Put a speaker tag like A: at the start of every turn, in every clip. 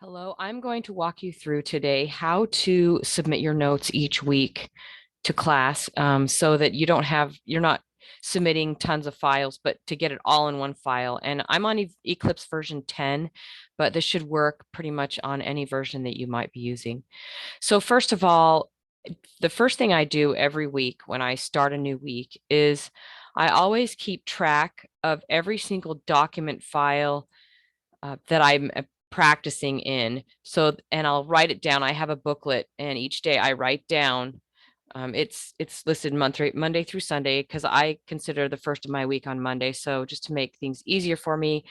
A: Hello, I'm going to walk you through today how to submit your notes each week to class so that you're not submitting tons of files, but to get it all in one file. And I'm on Eclipse version 10, but this should work pretty much on any version that you might be using. So first of all, the first thing I do every week when I start a new week is I always keep track of every single document file that I'm practicing in. So, and I'll write it down. I have a booklet, and each day I write down. It's listed Monday through Sunday because I consider the first of my week on Monday. So just to make things easier for me,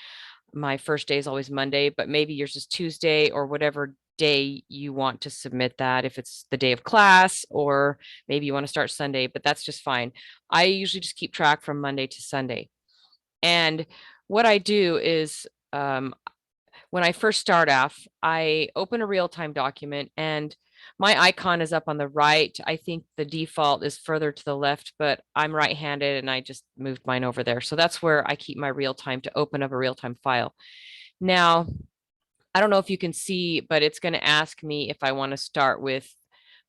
A: my first day is always Monday, but maybe yours is Tuesday or whatever day you want to submit that. If it's the day of class, or maybe you want to start Sunday, but that's just fine. I usually just keep track from Monday to Sunday. And what I do is when I first start off, I open a real-time document and my icon is up on the right. I think the default is further to the left, but I'm right-handed and I just moved mine over there. So that's where I keep my real-time to open up a real-time file. Now, I don't know if you can see, but it's going to ask me if I want to start with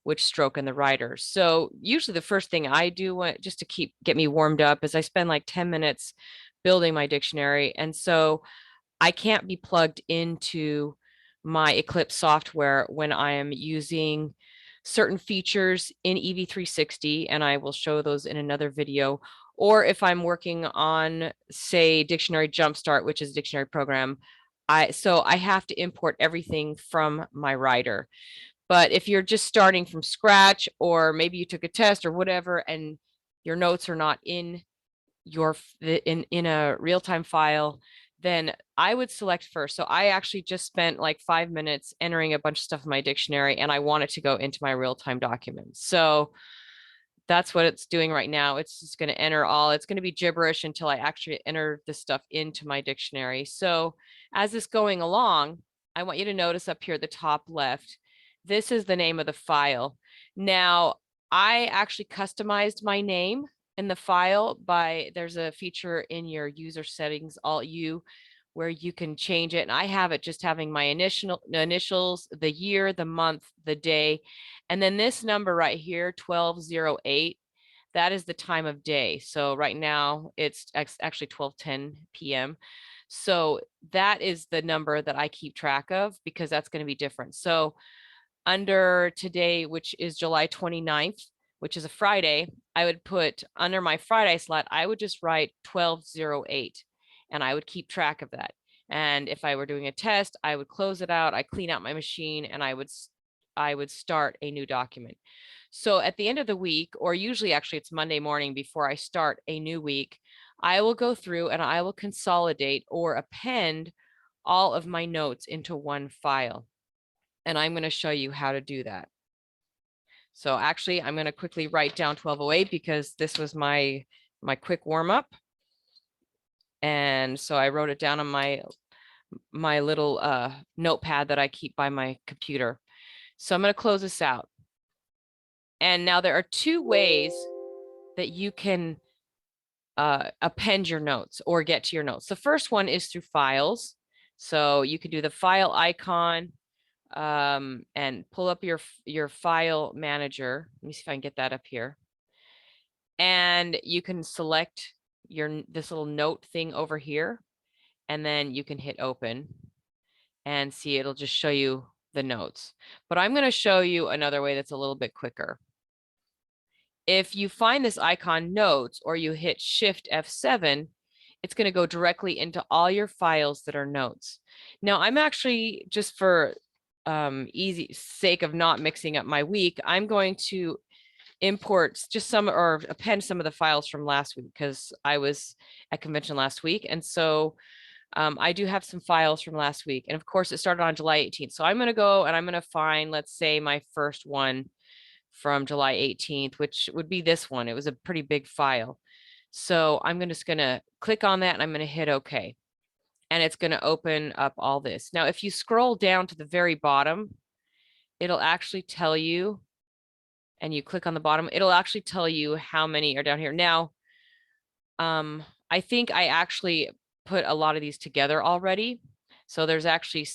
A: which stroke in the writer. So usually the first thing I do just to get me warmed up is I spend like 10 minutes building my dictionary. And so I can't be plugged into my Eclipse software when I am using certain features in EV360, and I will show those in another video. Or if I'm working on, say, Dictionary Jumpstart, which is a dictionary program, so I have to import everything from my writer. But if you're just starting from scratch, or maybe you took a test or whatever, and your notes are not in in a real-time file, then I would select first. So I actually just spent like 5 minutes entering a bunch of stuff in my dictionary, and I want it to go into my real-time document. So that's what it's doing right now. It's just going to enter all, it's going to be gibberish until I actually enter this stuff into my dictionary. So as it's going along, I want you to notice up here at the top left, this is the name of the file. Now, I actually customized my name in the file there's a feature in your user settings, Alt U, where you can change it. And I have it just having my initials, the year, the month, the day. And then this number right here, 1208, that is the time of day. So right now it's actually 12:10 p.m. So that is the number that I keep track of because that's going to be different. So under today, which is July 29th, which is a Friday, I would put under my Friday slot, I would just write 1208 and I would keep track of that. And if I were doing a test, I would close it out, I clean out my machine, and I would start a new document. So at the end of the week, or usually actually it's Monday morning before I start a new week, I will go through and I will consolidate or append all of my notes into one file. And I'm going to show you how to do that. So actually, I'm going to quickly write down 1208 because this was my quick warm up. And so I wrote it down on my little notepad that I keep by my computer. So I'm going to close this out. And now there are two ways that you can append your notes or get to your notes. The first one is through files. So you can do the file icon and pull up your file manager. Let me see if I can get that up here. And you can select this little note thing over here, and then you can hit open and see it'll just show you the notes. But I'm going to show you another way that's a little bit quicker. If you find this icon notes or you hit Shift F7, it's going to go directly into all your files that are notes. Now I'm actually, just for easy sake of not mixing up my week, I'm going to import just some or append some of the files from last week because I was at convention last week. And so I do have some files from last week. And of course it started on July 18th. So I'm going to go and I'm going to find, let's say, my first one from July 18th, which would be this one. It was a pretty big file. So I'm just going to click on that and I'm going to hit OK. And it's going to open up all this. Now, if you scroll down to the very bottom, it'll actually tell you, and you click on the bottom, it'll actually tell you how many are down here. Now, I think I actually put a lot of these together already. So there's actually,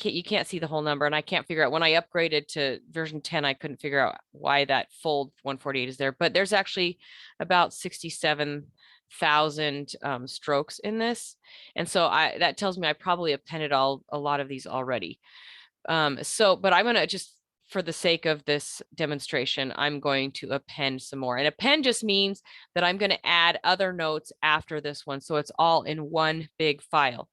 A: you can't see the whole number, and I can't figure out when I upgraded to version 10, I couldn't figure out why that fold 148 is there, but there's actually about 67,000 strokes in this. And so that tells me I probably appended a lot of these already. But I'm going to just, for the sake of this demonstration, I'm going to append some more. And append just means that I'm going to add other notes after this one. So it's all in one big file.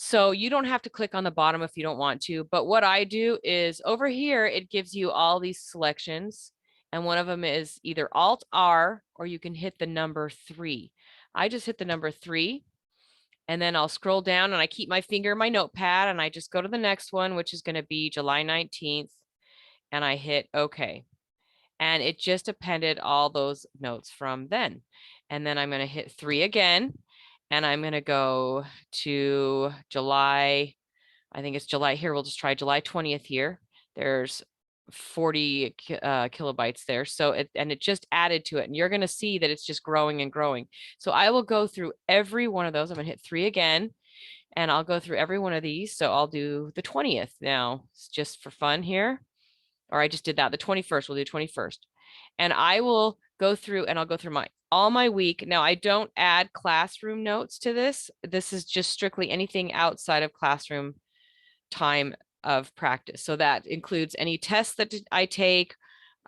A: So you don't have to click on the bottom if you don't want to. But what I do is over here, it gives you all these selections. And one of them is either Alt R, or you can hit the number 3. I just hit the number 3. And then I'll scroll down and I keep my finger in my notepad and I just go to the next one, which is going to be July 19th. And I hit OK. And it just appended all those notes from then. And then I'm going to hit 3 again. And I'm going to go to July. I think it's July here. We'll just try July 20th here. There's 40 kilobytes there. So it just added to it. And you're going to see that it's just growing and growing. So I will go through every one of those. I'm going to hit 3 again. And I'll go through every one of these. So I'll do the 20th now. It's just for fun here. Or I just did that. The 21st, we'll do 21st. And I will go through and I'll go through all my week. Now I don't add classroom notes to this. This is just strictly anything outside of classroom time of practice. So that includes any tests that I take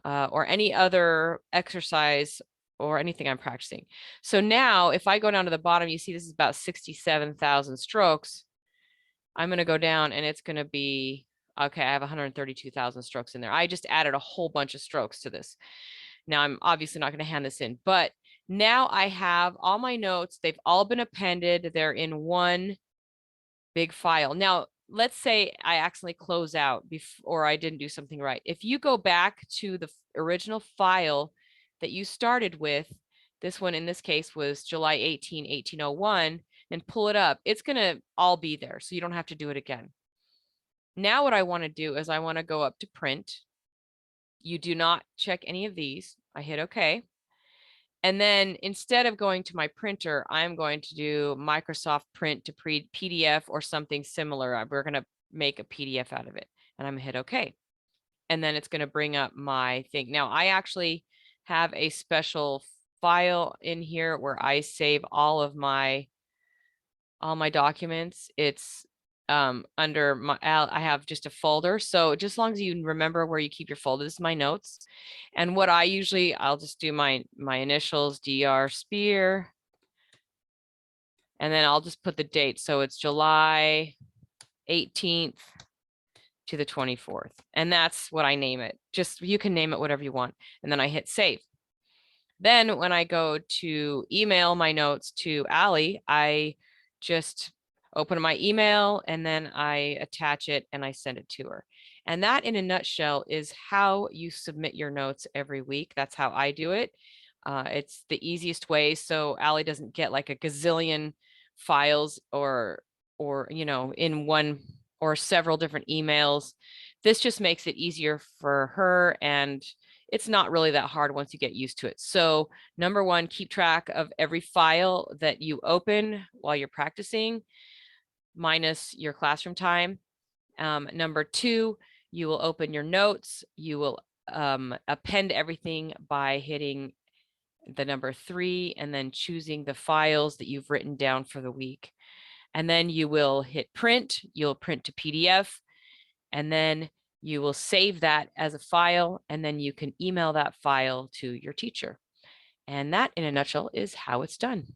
A: or any other exercise or anything I'm practicing. So now if I go down to the bottom, you see this is about 67,000 strokes. I'm going to go down and it's going to be, okay, I have 132,000 strokes in there. I just added a whole bunch of strokes to this. Now I'm obviously not going to hand this in, but now I have all my notes. They've all been appended. They're in one big file. Now, let's say I accidentally close out or I didn't do something right. If you go back to the original file that you started with, this one in this case was July 18, 1801, and pull it up, it's going to all be there. So you don't have to do it again. Now what I want to do is I want to go up to print. You do not check any of these. I hit OK. And then instead of going to my printer, I'm going to do Microsoft Print to PDF or something similar. We're going to make a PDF out of it. And I'm going to hit OK. And then it's going to bring up my thing. Now, I actually have a special file in here where I save all my documents. It's under my, I have just a folder. So just as long as you remember where you keep your folder, this is my notes. And what I usually, I'll just do my initials, DR Spear. And then I'll just put the date. So it's July 18th to the 24th. And that's what I name it. Just, you can name it whatever you want. And then I hit save. Then when I go to email my notes to Allie, I just open my email and then I attach it and I send it to her. And that in a nutshell is how you submit your notes every week. That's how I do it. It's the easiest way. So Allie doesn't get like a gazillion files or, you know, in one or several different emails. This just makes it easier for her, and it's not really that hard once you get used to it. So number one, keep track of every file that you open while you're practicing, minus your classroom time. Number two, you will open your notes. You will append everything by hitting the number 3 and then choosing the files that you've written down for the week. And then you will hit print. You'll print to PDF, and then you will save that as a file, and then you can email that file to your teacher. And that in a nutshell is how it's done.